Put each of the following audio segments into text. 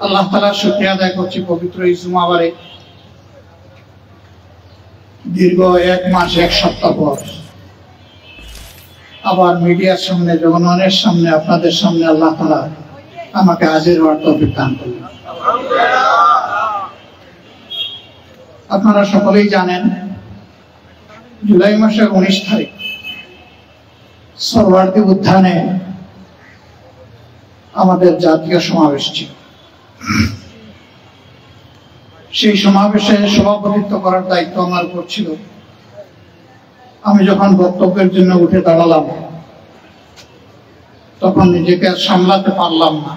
আল্লাহ তাআলার শুকরিয়া আদায় করছি পবিত্র এই জুমাবারে দীর্ঘ 1 মাস 1 সপ্তাহ পর আবার মিডিয়ার সামনে, জনগণের সামনে, আপনাদের সামনে আল্লাহ তাআলা আমাকে হাজির হওয়ার তৌফিক দান করলেন। আপনারা সকলেই জানেন জুলাই মাসের 19 তারিখ সরওয়ার্দী উদ্যানে আমাদের জাতীয় সমাবেশ ছিল। সেই সমাবেশে সভাপতিত্ব করার দায়িত্ব আমার উপর ছিল। আমি যখন বক্তব্যের জন্য উঠে দাঁড়ালাম তখন নিজেকে সামলাতে পারলাম না,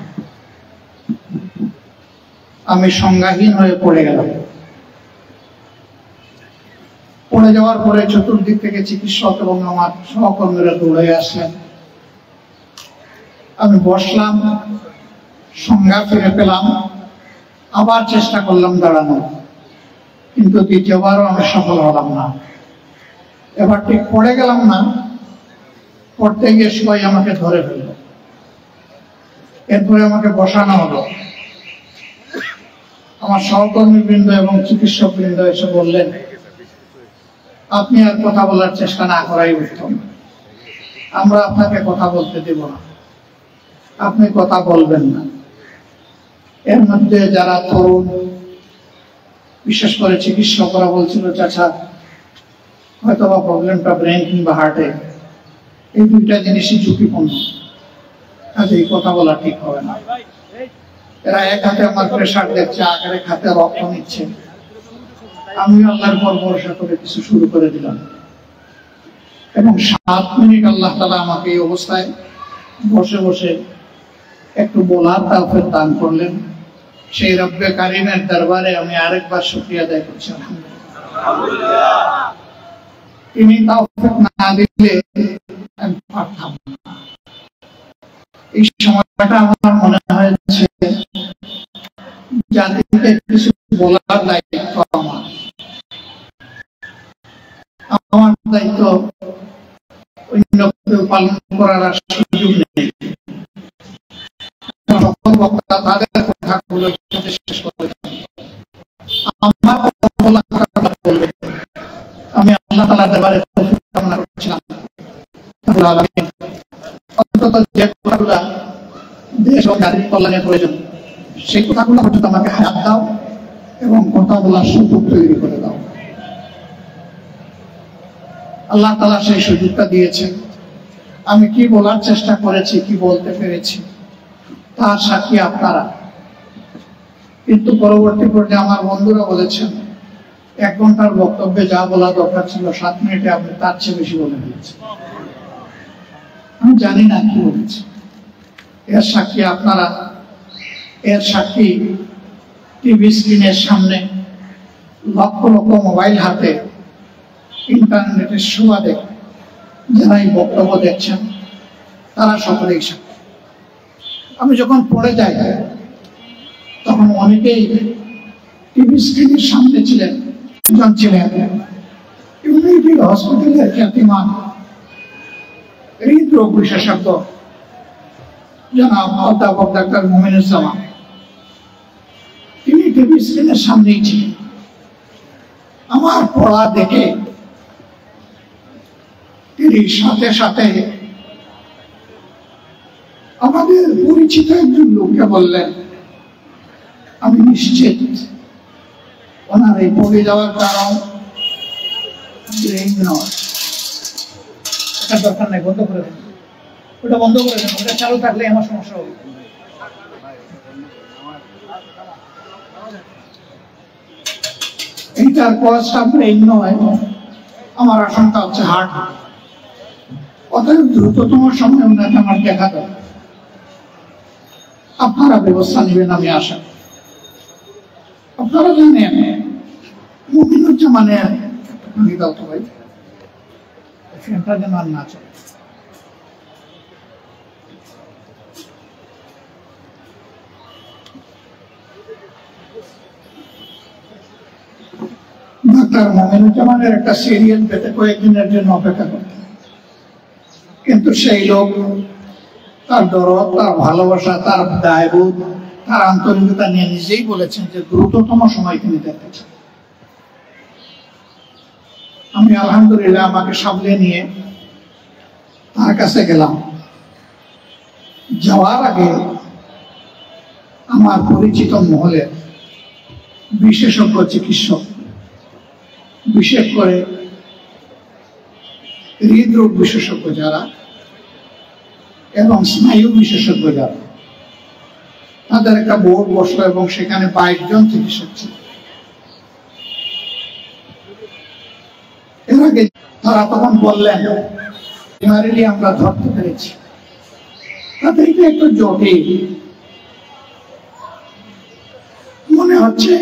আমি সংজ্ঞাহীন হয়ে পড়ে গেলাম। পড়ে যাওয়ার পরে চতুর্দিক থেকে চিকিৎসক এবং আমার সহকর্মীরা দৌড়ে আসলেন। আমি বসলাম, সংজ্ঞা ফিরে পেলাম, আবার চেষ্টা করলাম দাঁড়ানো, কিন্তু দ্বিতীয়বারও আমি সফল হলাম না। এবার ঠিক পড়ে গেলাম না, পড়তে গিয়ে সবাই আমাকে ধরে ফেলল। এরপরে আমাকে বসানো হলো। আমার সহকর্মীবৃন্দ এবং চিকিৎসক বৃন্দ এসে বললেন, আপনি আর কথা বলার চেষ্টা না করাই উত্তম, আমরা আপনাকে কথা বলতে দেব না, আপনি কথা বলবেন না। এর মধ্যে যারা তরুণ, বিশেষ করে চিকিৎসকরা বলছিল, চাচা হয়তো বা প্রবলেমটা ব্রেন কিংবা হার্টে, এই দুইটা জিনিসই ঝুঁকিপূর্ণ, কাজে এই কথা বলা ঠিক হবে না। এরা এক হাতে আমার প্রেশার দেখছে, আর এক হাতে রক্ত নিচ্ছে। আমি আল্লাহর উপর ভরসা করে কিছু শুরু করে দিলাম এবং 7 মিনিট আল্লাহ তাআলা আমাকে এই অবস্থায় বসে বসে একটু বলার তৌফিক দান করলেন। সেই রব্বে কারিমের দরবারে আমি আরেকবার শুকরিয়া আদায় করছি, আলহামদুলিল্লাহ। তিনি তৌফিক না দিলে আমি পারতাম না। এই সময়টা আমার মনে হয়েছে জাতিকে কিছু বলার দায়িত্ব আমার দায়িত্ব অন্য কেউ পালন করার সুযোগ নেই। সকল বক্তা তাদের কথাগুলো শেষ করে আমার বলবে। আমি আল্লাহ তাআলার দরবারে তৌফিক কামনা করছিলাম, অন্তত যে কথাগুলো দেশ ও জাতির কল্যাণের প্রয়োজন, সেই কথাগুলো পর্যন্ত আমাকে হায়াত দাও এবং কথা বলার সুযোগ তৈরি করে দাও। আল্লাহ তাআলা সেই সুযোগটা দিয়েছেন। আমি কি বলার চেষ্টা করেছি, কি বলতে পেরেছি, তার সাক্ষী আপনারা। কিন্তু পরবর্তী পর্যায়ে আমার বন্ধুরা বলেছেন, 1 ঘন্টার বক্তব্যে যা বলা দরকার ছিল 7 মিনিটে আপনি তার চেয়ে বেশি বলে ফেলেছেন। আমি জানি না কি বলেছি, এর সাক্ষী আপনারা, এর সাক্ষী টিভি স্ক্রিনের সামনে লক্ষ লক্ষ মোবাইল হাতে ইন্টারনেটের সুবাদে যারা এই বক্তব্য দেখছেন তারা সকলেই সাক্ষী। আমি যখন পড়ে যাই তখন অনেকেই টিভি স্ক্রিনের সামনে ছিলেন। একজন ছিলেন ইউনিটি হসপিটালের খ্যাতিমান হৃদরোগ বিশেষজ্ঞ জনাব অধ্যাপক ডাক্তার মুমিনুজ্জামান। তিনি টিভি স্ক্রিনের সামনেই ছিলেন। আমার পড়া দেখে তিনি সাথে সাথে আমাদের পরিচিত একজন লোককে বললেন, আমি নিশ্চিত ওনার এই পড়ে যাওয়ার কারণ ব্রেন নয়। এটা দরকার নাই, বন্ধ করে দেন, ওটা বন্ধ করে দেন, ওটা চালু থাকলে আমার সমস্যা হবে। এইটার কজটা ব্রেন নয়, আমার আশঙ্কা হচ্ছে হার্ট। অতএব দ্রুততম সময় ওনাকে আমার দেখা দেয়। আপনারা ব্যবস্থা নেবেন আমি আশা। আপনারা জানেন মুমিনুজ্জামানের দাও তো ভাই, ফ্যানটা যেন আর না চলে। ডাক্তার মুমিনুজ্জামানের একটা সিরিয়াল পেতে কয়েকদিনের জন্য অপেক্ষা করতে, কিন্তু সেই লোক তার দরদ, তার ভালোবাসা, তার দায়বোধ, তার আন্তরিকতা নিয়ে নিজেই বলেছেন যে দ্রুততম সময় তিনি দেখতে চান। আমি আলহামদুলিল্লাহ আমাকে সামলে নিয়ে তার কাছে গেলাম। যাওয়ার আগে আমার পরিচিত মহলের বিশেষজ্ঞ চিকিৎসক, বিশেষ করে হৃদরোগ বিশেষজ্ঞ যারা এবং স্নায়ু বিশেষজ্ঞ যারা, তাদের একটা বোর্ড বসলো এবং সেখানে 22 জন চিকিৎসক ছিল। এর আগে তারা তখন বললেন আমরা ধরতে পেরেছি, তাদেরকে একটু জটিল মনে হচ্ছে,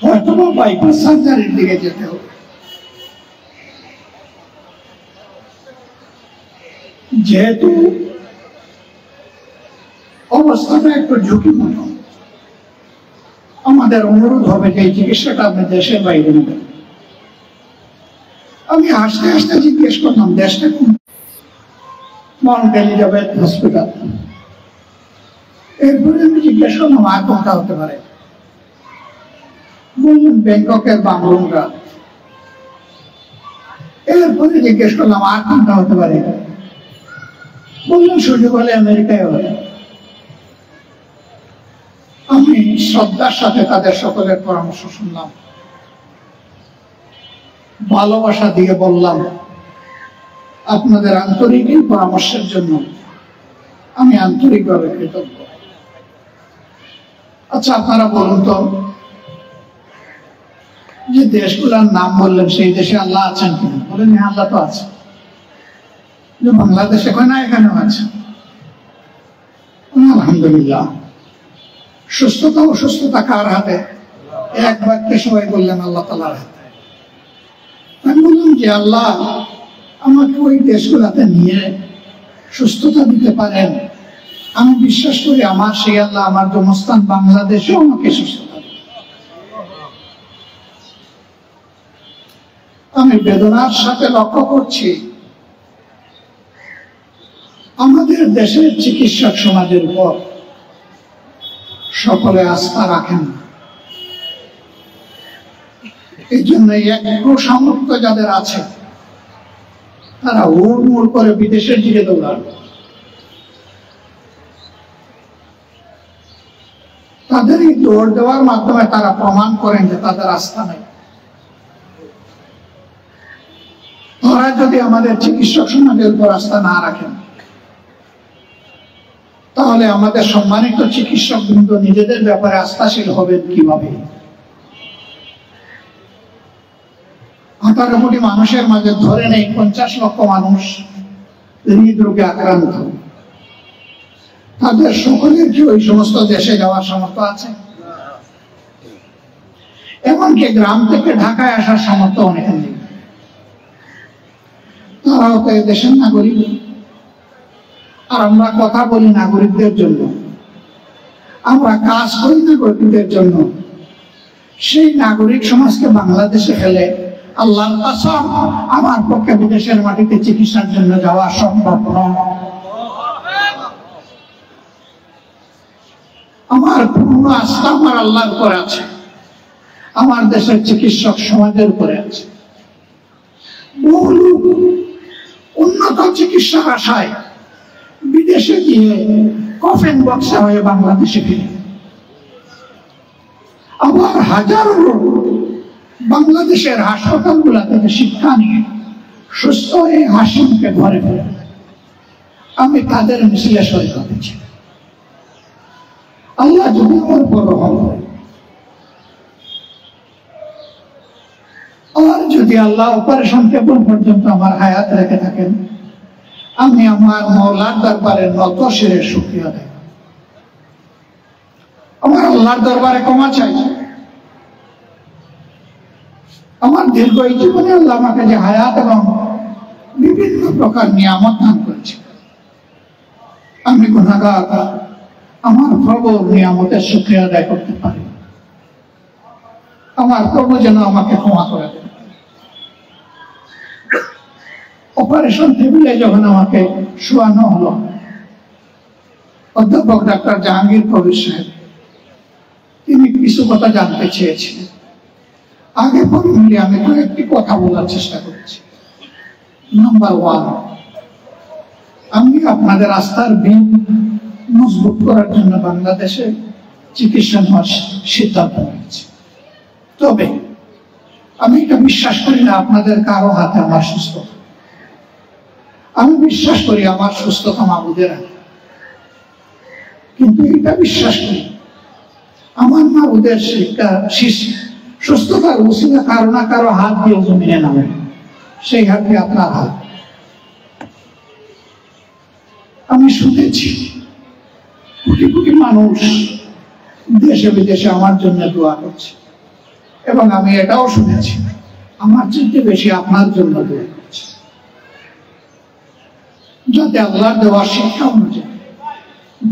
হয়তো বাইপাস সার্জারির দিকে যেতে হবে। যেহেতু অবস্থাটা একটু ঝুঁকিপূর্ণ, আমাদের অনুরোধ হবে যে এই চিকিৎসাটা আপনি দেশের বাইরে নেবেন। আমি হাসতে হাসতে জিজ্ঞেস করলাম দেশটা কোন? Mount Elizabeth hospital. এরপরে আমি জিজ্ঞেস করলাম আর কোনটা হতে পারে? বললেন ব্যাংককের বাংলুঙ্গা। এরপরে জিজ্ঞেস করলাম আর কোনটা হতে পারে? বললেন সুযোগ হলে আমেরিকায় হবে। আমি শ্রদ্ধার সাথে তাদের সকলের পরামর্শ শুনলাম, ভালোবাসা দিয়ে বললাম আপনাদের আন্তরিক এই পরামর্শের জন্য আমি আন্তরিকভাবে কৃতজ্ঞ। আচ্ছা আপনারা বলুন তো, যে দেশগুলোর নাম বললেন সেই দেশে আল্লাহ আছেন কিনা? বলেন হ্যাঁ আল্লাহ তো আছে। যে বাংলাদেশে কয় না এখানেও আছে। আলহামদুলিল্লাহ। সুস্থতা অসুস্থতা কার হাতে? এক বাক্যে সবাই বললেন আল্লাহ তাআলার হাতে। আমি বললাম যে আল্লাহ আমাকে ওই দেশগুলোতে নিয়ে সুস্থতা দিতে পারেন, আমি বিশ্বাস করি আমার সেই আল্লাহ আমার জন্মস্থান বাংলাদেশেও আমাকে সুস্থতা দিবে। আমি বেদনার সাথে লক্ষ্য করছি আমাদের দেশের চিকিৎসক সমাজের উপর সকলে আস্থা রাখেন না। এই জন্য একটু সামর্থ্য যাদের আছে তারা হুড়মুড় করে বিদেশের দিকে দৌড়ান। তাদের এই দৌড় দেওয়ার মাধ্যমে তারা প্রমাণ করেন যে তাদের আস্থা নেই। তারা যদি আমাদের চিকিৎসক সমাজের উপর আস্থা না রাখেন, তাহলে আমাদের সম্মানিত চিকিৎসক বৃন্দ নিজেদের ব্যাপারে আস্থাশীল হবেন কিভাবে? 18 কোটি মানুষের মাঝে ধরে নেই 50 লক্ষ মানুষ হৃদরোগে আক্রান্ত। তাদের সকলের কি ওই সমস্ত দেশে যাওয়ার সামর্থ্য আছে? এমনকি গ্রাম থেকে ঢাকায় আসার সামর্থ্য অনেকের নেই। তারাও তো দেশের নাগরিক। আর আমরা কথা বলি নাগরিকদের জন্য, আমরা কাজ করি নাগরিকদের জন্য। সেই নাগরিক সমাজকে বাংলাদেশে ফেলে আল্লাহর কসম আমার পক্ষে বিদেশের মাটিতে চিকিৎসার জন্য যাওয়া সম্ভব নয়। আমার পূর্ণ আস্থা আমার আল্লাহর উপর আছে, আমার দেশের চিকিৎসক সমাজের উপরে আছে। বহু লোক উন্নত চিকিৎসার আশায় বিদেশে গিয়ে কফেন বক্সে হয়ে বাংলাদেশে ফিরে। আবার হাজারো লোক বাংলাদেশের হাসপাতালগুলো থেকে শিক্ষা নিয়ে সুস্থ হয়ে হাসিমকে ঘরে ফেরে। আমি তাদের মিছিলে শরীক হতেছি। আল্লাহ যদি আমার বড় হবে, আর যদি আল্লাহ অপারেশন টেবল পর্যন্ত আমার হায়াত রেখে থাকেন, আমি আমার মওলার দরবারে নত শিরে শুকরিয়া দেব। আমার আল্লাহর দরবারে ক্ষমা চাই। আমার দীর্ঘ এই জীবনে আল্লাহ আমাকে যে হায়াত এবং বিভিন্ন প্রকার নিয়ামত দান করেছে, আমি গুনাহগার, আমার প্রভু নিয়ামতের শুকরিয়া আদায় করতে পারি। আমার প্রভু যেন আমাকে ক্ষমা করে দেন। অপারেশন টেবিলে যখন আমাকে শোয়ানো হলো, অধ্যাপক ডাক্তার জাহাঙ্গীর কবির সাহেব তিনি কিছু কথা জানতে চেয়েছিলেন। আগে পরে মিলে আমি কয়েকটি কথা বলার চেষ্টা করেছি। নাম্বার ওয়ান, আমি আপনাদের আস্থার ভিত মজবুত করার জন্য বাংলাদেশে চিকিৎসা নেওয়ার সিদ্ধান্ত নিয়েছি। তবে আমি এটা বিশ্বাস করি না আপনাদের কারো হাতে আমার সুস্থতা। আমি বিশ্বাস করি আমার সুস্থতা মাবুদের হাতে, কিন্তু এটা বিশ্বাস করি আমার মাবুদের সুস্থতার উসিলা কারো না কারো হাত দিয়ে জমিনে নামে, সেই হাতে আপনার হাত। আমি শুনেছি কোটি কোটি মানুষ দেশে বিদেশে আমার জন্য দোয়া করছে, এবং আমি এটাও শুনেছি আমার চেয়ে বেশি আপনার জন্য দোয়া করছে, যাতে আল্লাহর দেওয়া শিক্ষা অনুযায়ী,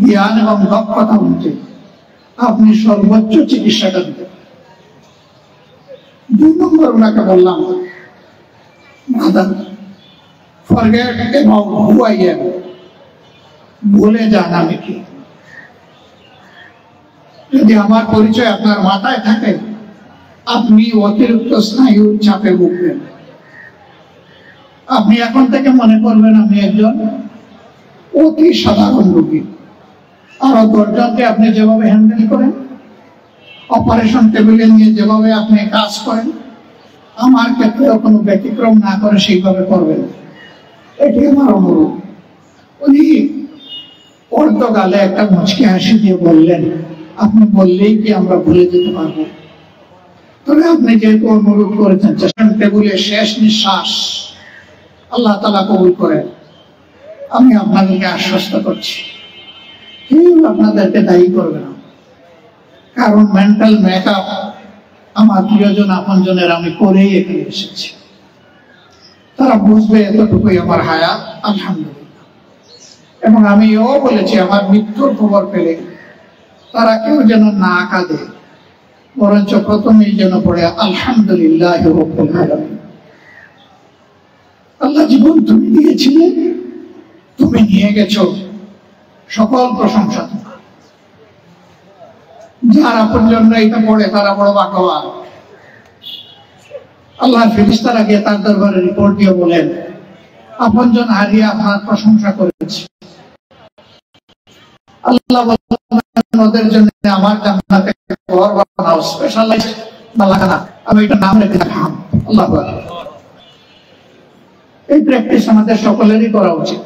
জ্ঞান এবং দক্ষতা অনুযায়ী আপনি সর্বোচ্চ চিকিৎসাটা দিতে পারেন। 2 নম্বর ওনাকে বললাম, forget about who I am, ভুলে যান আমি কি। যদি আমার পরিচয় আপনার মাথায় থাকে, আপনি অতিরিক্ত স্নায়ুর চাপে ভুগবেন। আপনি এখন থেকে মনে করবেন আমি একজন অতি সাধারণ রোগী। আরো 10 জনকে আপনি যেভাবে হ্যান্ডেল করেন, অপারেশন টেবিলে নিয়ে যেভাবে আপনি কাজ করেন, আমার ক্ষেত্রে কোনো ব্যতিক্রম না করে সেইভাবে করবেন, এটি আমার অনুরোধ। উনি পর্তুগালে একটা মুচকি হাসি দিয়ে বললেন, আপনি বললেই কি আমরা ভুলে যেতে পারবো? তবে আপনি যেহেতু অনুরোধ করেছেন, টেবিলে শেষ নিঃশ্বাস আল্লাহ তাআলা কবুল করেন, আমি আপনাদেরকে আশ্বস্ত করছি কেউ আপনাদেরকে দায়ী করবে না। কারণ মেন্টাল মেকআপ আমার প্রিয়জন আপনজনের আমি করেই এখানে এসেছি। তারা বুঝবে এতটুকুই আমার হায়াত, আলহামদুলিল্লাহ। এবং আমি এও বলেছি আমার মৃত্যুর খবর পেলে তারা কেউ যেন না কাঁদে, বরঞ্চ প্রথমেই যেন পড়ে আলহামদুলিল্লাহ রাব্বিল আলামিন। আল্লাহ জীবন তুমি দিয়েছিলে, তুমি নিয়ে গেছো, সকল প্রশংসা তোমার। যারা পর্যন্ত এটা পড়ে তারা বড় ভাগ্যবান। আল্লাহর ফেরেশতারা গিয়ে তার দরবারে রিপোর্ট দিয়ে বলেন, আপনজন হারিয়ে আপনার প্রশংসা করেছে। আল্লাহ বলেন ওদের জন্য আমার জান্নাতে ঘর বানাও, স্পেশালাইজড বালাখানা, আমি এটা নাম রেখে দিলাম। আল্লাহু আকবার। এই প্র্যাকটিস আমাদের সকলেরই করা উচিত।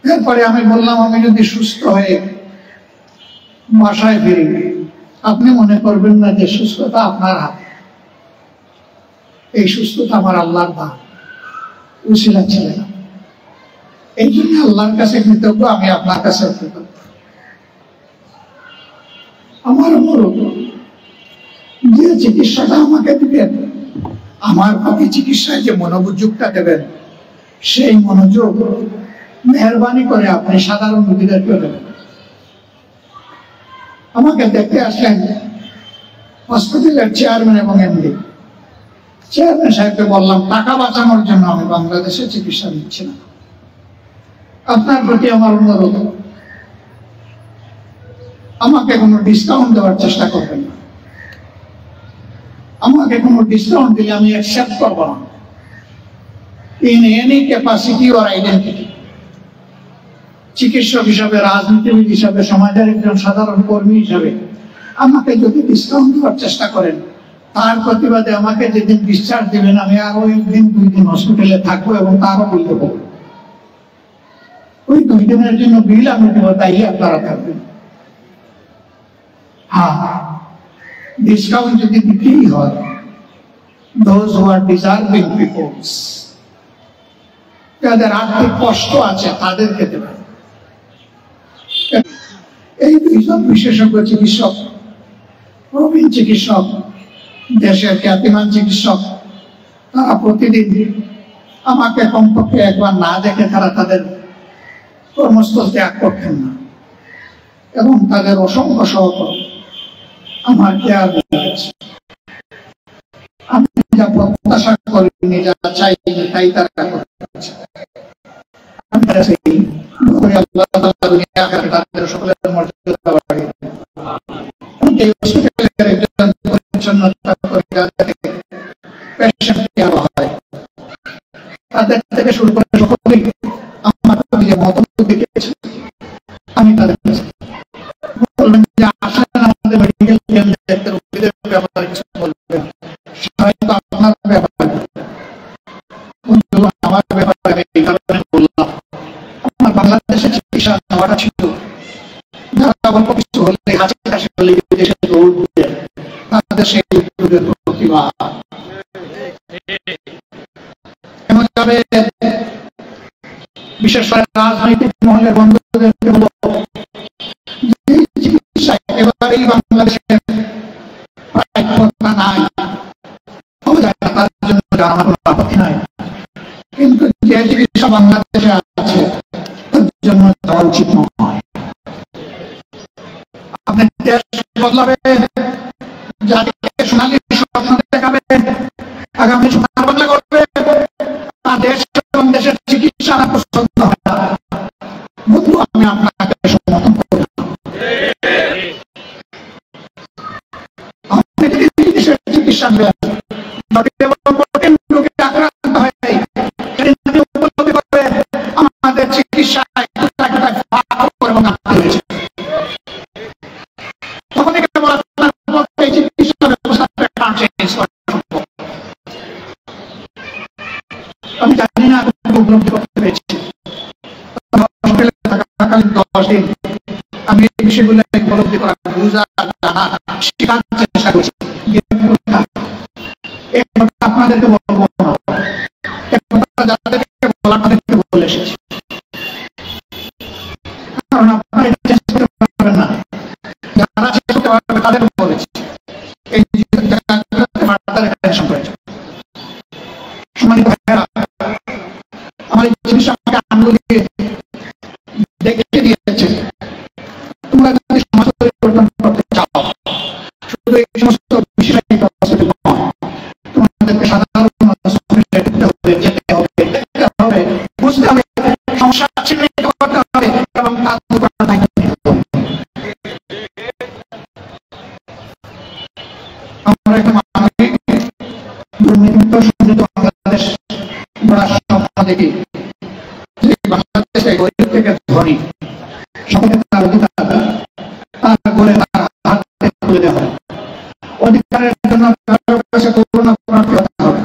এরপরে আমি বললাম, আমি যদি সুস্থ হয়ে বাসায় ফিরি, আপনি মনে করবেন না যে সুস্থতা আপনার হাতে। এই সুস্থতা আমার আল্লাহর দান, উসিলা ছিল না। এই জন্য আল্লাহর কাছে কৃতজ্ঞ, আমি আপনার কাছে কৃতজ্ঞ। আমার অনুরোধ, যে চিকিৎসাটা আমাকে দিবেন, আমার প্রতি চিকিৎসায় যে মনোযোগটা দেবেন, সেই মনোযোগ মেহরবানি করে আপনি সাধারণ রোগীদেরকে দেবেন। আমাকে দেখতে আসলেন হসপিটালের চেয়ারম্যান এবং এমডি। চেয়ারম্যান সাহেবকে বললাম, টাকা বাঁচানোর জন্য আমি বাংলাদেশে চিকিৎসা নিচ্ছি না। আপনার প্রতি আমার অনুরোধ, আমাকে কোনো ডিসকাউন্ট দেওয়ার চেষ্টা করবেন না। আমাকে কোনো ডিসকাউন্ট দিলে আমি অ্যাকসেপ্ট করব না, in any capacity or identity. চিকিৎসক হিসাবে, রাজনীতিবিদ হিসাবে, সমাজের একজন সাধারণ কর্মী হিসাবে আমাকে যদি ডিসকাউন্ট দেওয়ার চেষ্টা করেন, তার প্রতিবাদে আমাকে যেদিন ডিসচার্জ দিবেন, আমি আরো 1 দিন 2 দিন হসপিটালে থাকবো এবং তারও বিল দেবো। ওই 2 দিনের জন্য বিল আমি দেবো, তাই আপনারা থাকবেন। হ্যাঁ, ডিসকাউন্ট যদি দিতেই হয়, those who are deserving people, যাদের আর্থিক কষ্ট আছে তাদেরকে দেবেন। এই 2 জন বিশেষজ্ঞ চিকিৎসক, প্রবীণ চিকিৎসক, দেশের খ্যাতিমান চিকিৎসক, তারা প্রতিদিন আমাকে কমপক্ষে একবার না দেখে তারা তাদের কর্মস্থল ত্যাগ করতেন না, এবং তাদের অসংখ্য সহকর্মী আমার কেয়ার দিয়েছে। আমি যা প্রত্যাশা করিনি, যা চাইনি, তাই তারা করেছে। আমি আল্লাহ তাআলা দুনিয়া আখিরাতে তাদের সকলের মর্যাদা বাড়িয়ে দেন। এই হসপিটালের একজন পরিচ্ছন্নতা কর্মীকে পেশেন্ট দেওয়া হয়, তাদের থেকে শুরু করে সকলেই আমার যে মতামত দিয়েছে, আমি তাদের বলবেন যে আসেন আমাদের মেডিকেল কেন্দ্রের রোগীদের ব্যাপারে কিছু বলবেন, হয়তো আপনার ব্যাপারে আমার ব্যাপারে আমি এই কারণে বললাম, আমার বাংলাদেশে চিকিৎসা নেওয়াটা ছিল, যারা অল্প কিছু হলে হাসি হাসি হলে বিদেশে দৌড় দিয়ে তাদের সেই উদ্যোগের প্রতিবাদ এমনভাবে বিশেষ করে রাজনৈতিক মহলের বন্ধুদেরকে বলব, চিকিৎসা এবারেই বাংলাদেশের প্রাপ্যতা নাই, তার জন্য আমার কোনো আপত্তি নাই, কিন্তু যে চিকিৎসা বাংলাদেশে আছে তার জন্য দেওয়া উচিত নয়। আপনি দেশ বদলাবে, জাতিকে সোনালী স্বপ্ন দেখাবে, আগামী সোনার বাংলা করবে, আর দেশ এবং দেশের চিকিৎসা পছন্দ হয় না, বন্ধু আমি আপনাকে সমর্থন করব। আপনি যদি দেশের চিকিৎসা নেবেন, আক্রান্ত হয়ে উপলব্ধি করবে আমাদের চিকিৎসায় এবং হয়েছে, তখন চিকিৎসা ব্যবস্থা আমি জানি না উপলব্ধি করতে পেরেছি। থাকাকালীন 10 দিন আমি এই বিষয়গুলো উপলব্ধি করা, বুঝা, জানা, শেখার চেষ্টা করছি। আপনাদেরকে বলবো না, যাদেরকে বলা তাদেরকে বলে এসেছি, কারণ আপনারা এটা চেষ্টা করতে পারবেন না, যারা চেষ্টা করতে পারবে তাদের বলেছি। এই সম্মানিত ভাইয়েরা, আমার এই জিনিসটা আমাকে আনন্দ দিয়ে দেখে দিয়েছে, তোমরা যদি সমাজ পরিবর্তন করতে চাও, শুধু এই সমস্ত বিষয় তোমাদেরকে সাধারণ যেতে হবে, বুঝতে হবে, সমস্যা চিহ্নিত করতে হবে এবং তার আমরা একটা মানবিক দুর্নীতিমুক্ত সমৃদ্ধ বাংলাদেশ গড়ার স্বপ্ন দেখি, যে বাংলাদেশে গরিব থেকে ধনী সকলে তার অধিকার তার গড়ে তার হাতে তুলে দেওয়া হয়, অধিকারের জন্য কারোর কাছে করুণা প্রার্থী হতে হবে।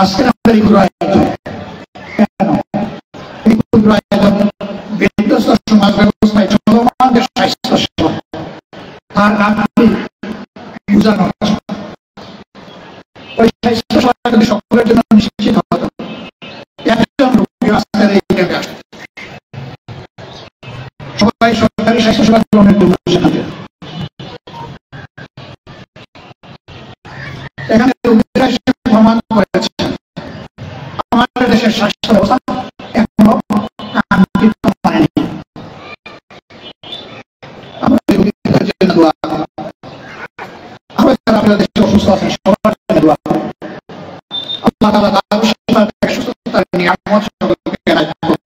আজকে আমাদের এই আয়োজন কেন? এই আয়োজন বিধ্বস্ত সমাজ ব্যবস্থায় চলমান যে স্বাস্থ্য সেবা তার ঘাটতি বোঝানো, ওই স্বাস্থ্য সেবা যদি সকলের জন্য নিশ্চিত হতো, একজন রোগী আজকের এই ক্যাম্পে আসত, সবাই সরকারি স্বাস্থ্য সেবা গ্রহণের জন্য সেখানে এখানে রোগীরা প্রমাণ করেছে আমাদের দেশের স্বাস্থ্য ব্যবস্থা এখনো কাঙ্ক্ষিত হয়নি। আমরা রোগীদের জন্য দোয়া করি, আমরা যারা আমাদের দেশে অসুস্থ আছেন সবার জন্য দোয়া করি, আল্লাহ তাআলা তার সুস্থতার নিয়ামত সকলকে এনায়েত করুন।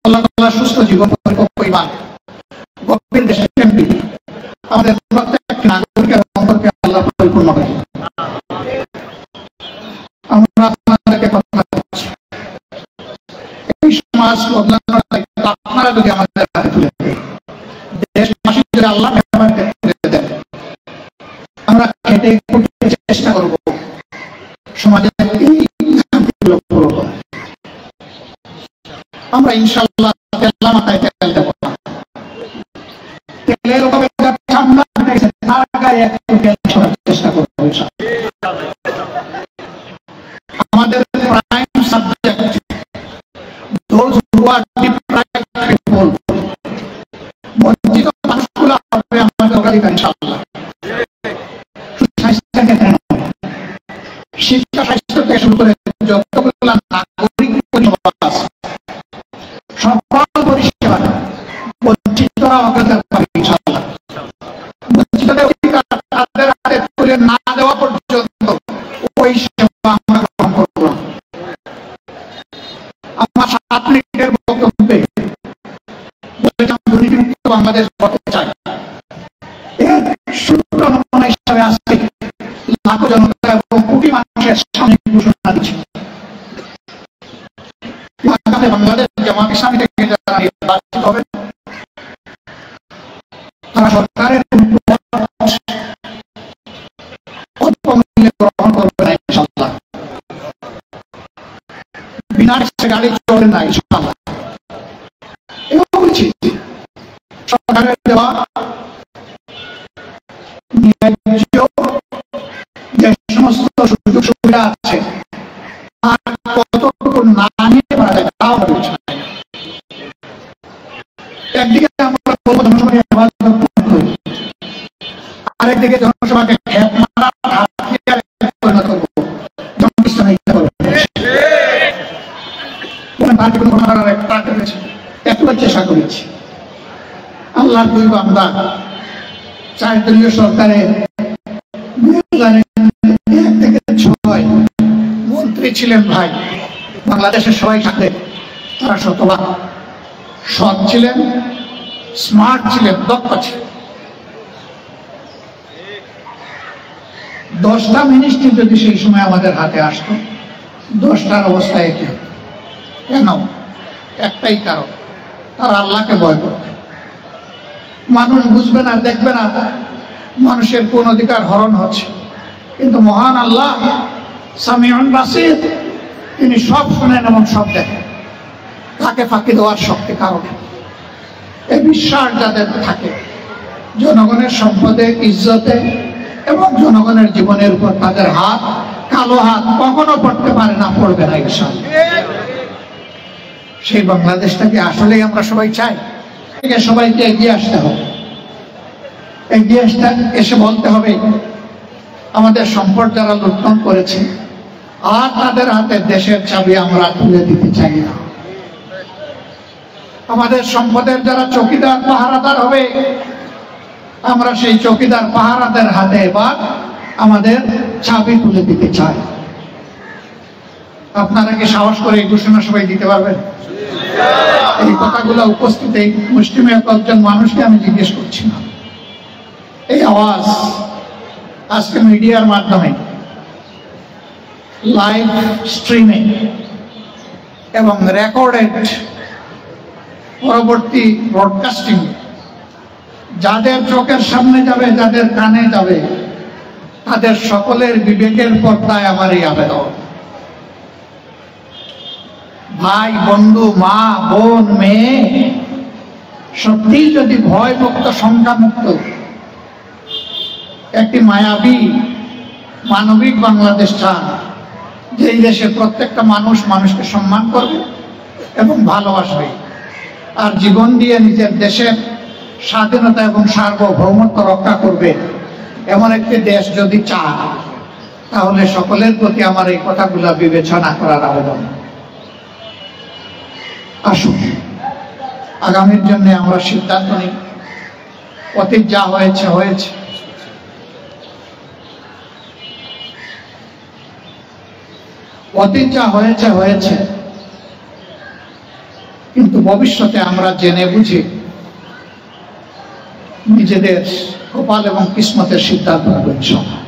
আল্লাহ তাআলা সুস্থ জীবন, পরিপক্ক ঈমান, গভীর দেশের এমপি আমাদের প্রত্যেক নাগরিকের অন্তরকে আল্লাহ পরিপূর্ণ করেন। আমরা আপনাদেরকে কথা দিচ্ছি, এই সমাজ বদলানোর দায়িত্ব আপনারা যদি আমাদের হাতে তুলে দেন, দেশবাসী যদি আল্লাহ তুলে দেন, আমরা খেটে খুঁটে চেষ্টা করব সমাজের এই শান্তিগুলো পুরো করা। আমরা ইনশাআল্লাহ তেলা মাথায় তেল দেব না, তেলের উপরে ঠান্ডা গেছে তার গায়ে একটু তেল ছড়ার চেষ্টা করব। আমাদের prime subject, those who are deprived people, বঞ্চিত মানুষগুলো হবে আমাদের অগ্রাধিকার ইনশাআল্লাহ। স্বাস্থ্য ক্ষেত্রে শিক্ষা, স্বাস্থ্য থেকে শুরু করে যতগুলো নাগরিক পরিষেবা আছে, সকল পরিষেবা বঞ্চিতরা অগ্রাধিকার পাবে ইনশাআল্লাহ। বঞ্চিতদের অধিকার তাদের হাতে তুলে না দেওয়া পর্যন্ত ওই সেবা আমরা গ্রহণ করব। বাংলাদেশ করতে চাই। এর সূত্র নমুনা হিসাবে আজকে লাখো জনতা এবং কোটি মানুষের সামনে ঘোষণা দিচ্ছে, বাংলাদেশ জামাত ইসলামী থেকে যারা নির্বাচিত হবে তারা সরকারের গ্রহণ করবে না ইনশাআল্লাহ, বিনা গাড়ি চলবে না ইনশাআল্লাহ। এবং বলছি সরকারের দেওয়া যে সমস্ত সুযোগ সুবিধা আছে আর কতটুকু না নিয়ে পারা যায় তাও বলছে। একদিকে আমরা বলবো জনসভাকে আরেকদিকে জনসভাকে পরিণত করবো, চেষ্টা করেছি। আল্লাহর দুই বান্দা 4 দলীয় সরকারের 1 থেকে 6 মন্ত্রী ছিলেন ভাই, বাংলাদেশের সবাই সাথে তারা শতভাগ সৎ ছিলেন, স্মার্ট ছিলেন, দক্ষ ছিলেন। 10টা মিনিস্ট্রি যদি সেই সময় আমাদের হাতে আসতো, 10টার অবস্থা একই হতো। কেন? একটাই কারণ, তারা আল্লাহকে ভয় করত। মানুষ বুঝবে না, দেখবে না মানুষের কোন অধিকার হরণ হচ্ছে, কিন্তু মহান আল্লাহ সামিউন বাসির, তিনি সব শুনেন এবং সব দেখেন। তাকে ফাঁকি দেওয়ার শক্তি কারণে এই বিশ্বাস যাদের থাকে, জনগণের সম্পদে, ইজ্জতে এবং জনগণের জীবনের উপর তাদের হাত, কালো হাত কখনো পড়তে পারে না, পড়বে না ইনশাআল্লাহ। সেই বাংলাদেশটাকে আসলেই আমরা সবাই চাই। সবাইকে এগিয়ে আসতে হবে, এগিয়ে এসে বলতে হবে আমাদের সম্পদ যারা লুণ্ঠন করেছে আর তাদের হাতে দেশের চাবি আমরা তুলে দিতে চাই না। আমাদের সম্পদের যারা চৌকিদার পাহারাদার হবে, আমরা সেই চৌকিদার পাহারাদের হাতে এবার আমাদের চাবি তুলে দিতে চাই। আপনারা কি সাহস করে এই ঘোষণা সবাই দিতে পারবেন? এই কথাগুলো উপস্থিত এই মুসলিমের কয়েকজন মানুষকে আমি জিজ্ঞেস করছি না। এই আওয়াজ আজকে মিডিয়ার মাধ্যমে, লাইভ স্ট্রিমে এবং রেকর্ডেড পরবর্তী ব্রডকাস্টিং যাদের চোখের সামনে যাবে, যাদের কানে যাবে, তাদের সকলের বিবেকের পর্দায় আমার এই আবেদন। ভাই, বন্ধু, মা, বোন, মেয়ে, সত্যি যদি ভয় মুক্ত, শঙ্কা মুক্ত একটি মায়াবী মানবিক বাংলাদেশ চান, যেই দেশে প্রত্যেকটা মানুষ মানুষকে সম্মান করবে এবং ভালোবাসবে আর জীবন দিয়ে নিজের দেশের স্বাধীনতা এবং সার্বভৌমত্ব রক্ষা করবে, এমন একটি দেশ যদি চান, তাহলে সকলের প্রতি আমার এই কথাগুলো বিবেচনা করার আবেদন। আসুন আগামীর জন্য আমরা সিদ্ধান্ত নিই। অতীত যা হয়েছে হয়েছে, অতীত যা হয়েছে হয়েছে, কিন্তু ভবিষ্যতে আমরা জেনে বুঝে নিজেদের কপাল এবং কিসমতের সিদ্ধান্ত নেব ইনশাআল্লাহ।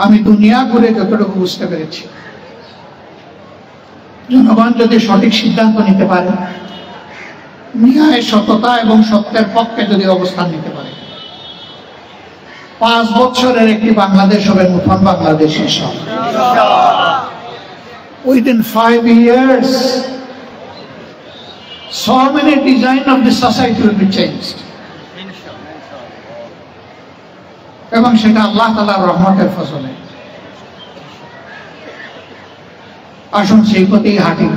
আমি দুনিয়া ঘুরে যতটুকু বুঝতে পেরেছি, জনগণ যদি সঠিক সিদ্ধান্ত নিতে পারে, ন্যায়, সততা এবং সত্যের পক্ষে যদি অবস্থান নিতে পারে, 5 বছরের একটি বাংলাদেশ হবে নতুন বাংলাদেশ ইনশাআল্লাহ। Within 5 years, so many design of the society will be changed. এবং সেটা আল্লাহ তাআলার রহমতের ফসলে। আসুন সেই পথেই হাঁটি।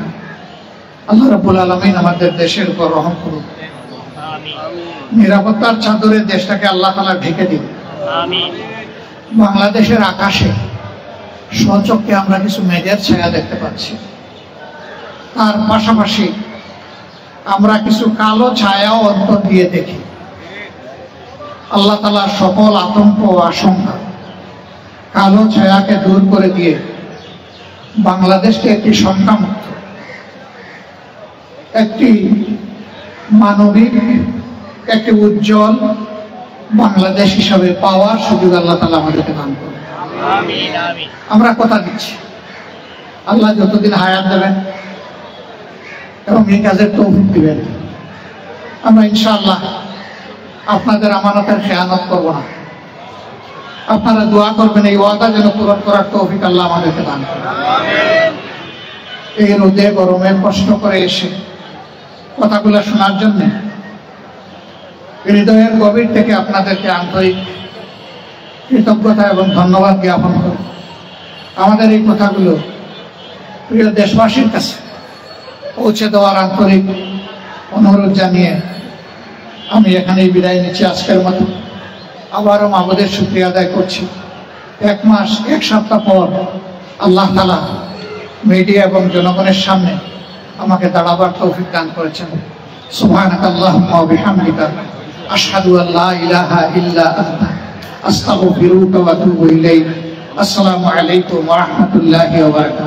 আল্লাহ রাব্বুল আলামিন আমাদের দেশের উপর রহম করুন, নিরাপত্তার চাদরে দেশটাকে আল্লাহ তাআলা ঢেকে দিন। বাংলাদেশের আকাশে স্বচক্ষে আমরা কিছু মেঘের ছায়া দেখতে পাচ্ছি, তার পাশাপাশি আমরা কিছু কালো ছায়াও অন্তর দিয়ে দেখি। আল্লাহ তাআলার সকল আতঙ্ক ও আশঙ্কা, কালো ছায়াকে দূর করে দিয়ে বাংলাদেশকে একটি শঙ্কামুক্ত, একটি মানবিক একটি উজ্জ্বল বাংলাদেশ হিসাবে পাওয়ার সুযোগ আল্লাহ তাআলা আমাদেরকে দান করুন। আমরা কথা দিচ্ছি আল্লাহ যতদিন হায়াত দেবেন এবং এই কাজের তৌফিক দিবেন, আমরা ইনশাআল্লাহ আপনাদের আমানতের খেয়ানত করব না। আপনারা দোয়া করবেন এই ওয়াদা যেন পূরণ করার তৌফিক আল্লাহ আমাদেরকে দান করেন। এই রোদে গরমে কষ্ট করে এসে কথাগুলো শোনার জন্য হৃদয়ের গভীর থেকে আপনাদেরকে আন্তরিক কৃতজ্ঞতা এবং ধন্যবাদ জ্ঞাপন করি। আমাদের এই কথাগুলো প্রিয় দেশবাসীর কাছে পৌঁছে দেওয়ার আন্তরিক অনুরোধ জানিয়ে আমি এখানেই বিদায় নিচ্ছি আজকের মতো। আবারও মাবুদের শুকরিয়া আদায় করছি। 1 মাস 1 সপ্তাহ পর আল্লাহ তাআলা মিডিয়া এবং জনগণের সামনে আমাকে দাঁড়াবার তৌফিক দান করেছেন। সুবহানাকাল্লাহুম্মা ওয়া বিহামদিকা আশহাদু আল্লা ইলাহা ইল্লা আনতা আস্তাগফিরুকা ওয়া আতুবু ইলাইক। আসসালামু আলাইকুম ওয়া রাহমাতুল্লাহি ওয়া বারাকাতুহু।